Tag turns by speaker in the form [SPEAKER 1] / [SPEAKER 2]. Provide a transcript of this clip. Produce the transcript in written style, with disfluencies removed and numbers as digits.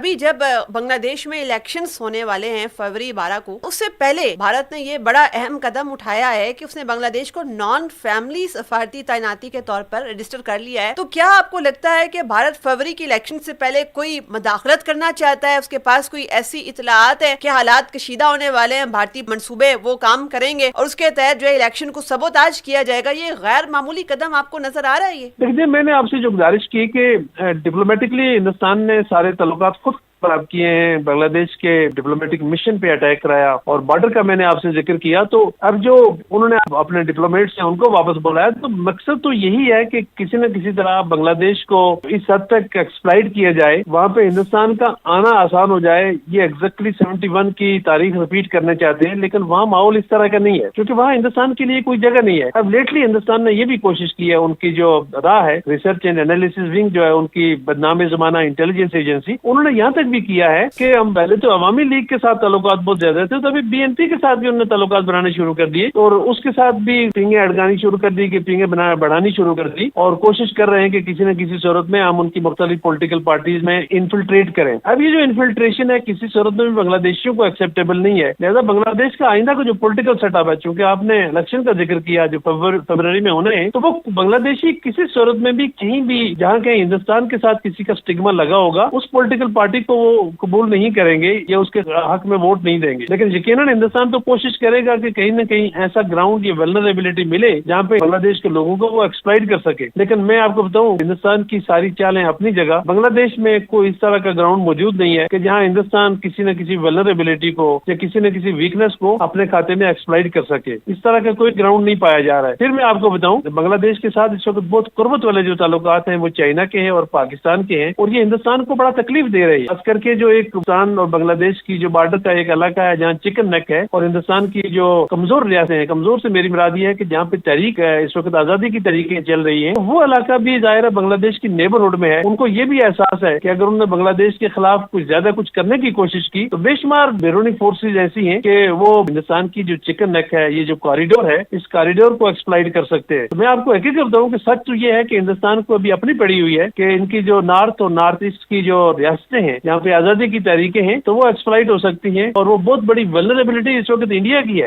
[SPEAKER 1] अभी जब बांग्लादेश में इलेक्शंस होने वाले हैं फरवरी 12 को, उससे पहले भारत ने ये बड़ा अहम कदम उठाया है कि उसने बांग्लादेश को नॉन फैमिली सफारती तैनाती के तौर पर रजिस्टर कर लिया है। तो क्या आपको लगता है कि भारत फरवरी की इलेक्शन से पहले कोई मुदाखलत करना चाहता है? उसके पास कोई ऐसी इतलात है कि हालात कशीदा होने वाले हैं, भारतीय मंसूबे वो काम करेंगे और उसके तहत जो है इलेक्शन को सबोताज किया जाएगा? ये गैर मामूली कदम आपको नजर आ रहा है? ये
[SPEAKER 2] देखिए, मैंने आपसे जो गुजारिश की कि डिप्लोमेटिकली हिंदुस्तान ने सारे ताल्लुकात खुद खराब किए हैं, बांग्लादेश के डिप्लोमेटिक मिशन पे अटैक कराया और बॉर्डर का मैंने आपसे जिक्र किया। तो अब जो उन्होंने अपने डिप्लोमेट्स हैं उनको वापस बुलाया, तो मकसद तो यही है कि किसी न किसी तरह बांग्लादेश को इस हद तक एक्सप्लॉइट किया जाए, वहां पे हिंदुस्तान का आना आसान हो जाए। ये एग्जैक्टली 71 की तारीख रिपीट करना चाहते हैं, लेकिन वहाँ माहौल इस तरह का नहीं है क्योंकि वहाँ हिंदुस्तान के लिए कोई जगह नहीं है। अब लेटली हिंदुस्तान ने ये भी कोशिश की है, उनकी जो राह है रिसर्च एंड एनालिसिस विंग जो है उनकी बदनाम जमाना इंटेलिजेंस एजेंसी, उन्होंने यहाँ तक भी किया है कि हम पहले तो अवामी लीग के साथ ताल्लुकात बहुत ज्यादा थे, तो अभी बीएनपी के साथ भी उन्होंने ताल्लुकात बनाने शुरू कर दिए और उसके साथ भी पिंगे अड़गानी शुरू कर दी कि पिंगे बढ़ानी शुरू कर दी और कोशिश कर रहे हैं कि किसी न किसी सूरत में हम उनकी मुख्तलिफ पॉलिटिकल पार्टीज में इन्फिल्ट्रेट करें। अब ये जो इन्फिल्ट्रेशन है किसी सूरत में भी बांग्लादेशियों को एक्सेप्टेबल नहीं है। लिहाजा बांग्लादेश का आइंदा का जो पॉलिटिकल सेटअप है, चूंकि आपने इलेक्शन का जिक्र किया जो फरवरी में होने हैं, तो वो बांग्लादेशी किसी सूरत में भी कहीं भी जहाँ कहीं हिंदुस्तान के साथ किसी का स्टिग्मा लगा होगा उस पॉलिटिकल पार्टी को वो कबूल नहीं करेंगे या उसके हक में वोट नहीं देंगे। लेकिन यकीनन हिंदुस्तान तो कोशिश करेगा कि कहीं न कहीं ऐसा ग्राउंड या वल्नरेबिलिटी मिले जहाँ पे बांग्लादेश के लोगों को वो एक्सप्लॉइट कर सके। लेकिन मैं आपको बताऊं, हिंदुस्तान की सारी चालें अपनी जगह, बांग्लादेश में कोई इस तरह का ग्राउंड मौजूद नहीं है कि जहाँ हिंदुस्तान किसी न किसी वल्नरेबिलिटी को या किसी न किसी वीकनेस को अपने खाते में एक्सप्लॉइट कर सके। इस तरह का कोई ग्राउंड नहीं पाया जा रहा है। फिर मैं आपको बताऊं, बांग्लादेश के साथ इस वक्त बहुत कुर्बत वाले जो ताल्लुकात हैं वो चाइना के हैं और पाकिस्तान के हैं और ये हिंदुस्तान को बड़ा तकलीफ दे रही है। खास करके जो एक हिंदुस्तान और बांग्लादेश की जो बॉर्डर का एक इलाका है जहाँ चिकन नेक है और हिंदुस्तान की जो कमजोर रियासतें हैं, कमजोर से मेरी मुराद ये है कि जहाँ पे तहरीक है इस वक्त आजादी की तरीके चल रही है, वो इलाका भी जाहिर बांग्लादेश की नेबरहुड में है। उनको ये भी एहसास है कि अगर उन्होंने बांग्लादेश के खिलाफ कुछ ज्यादा कुछ करने की कोशिश की तो बेशुमार बैरूनी फोर्सेज ऐसी हैं कि वो हिंदुस्तान की जो चिकन नेक है, ये जो कॉरिडोर है, इस कॉरिडोर को एक्सप्लॉइट कर सकते हैं। तो मैं आपको हकीकत बताऊं कि सच तो ये है कि हिंदुस्तान को अभी अपनी पड़ी हुई है कि इनकी जो नॉर्थ और नॉर्थ ईस्ट की जो रियासतें हैं जहाँ पे आजादी की तहरीकें हैं तो वो एक्सप्लॉइट हो सकती हैं और वो बहुत बड़ी वल्नरेबिलिटी इस वक्त इंडिया की है।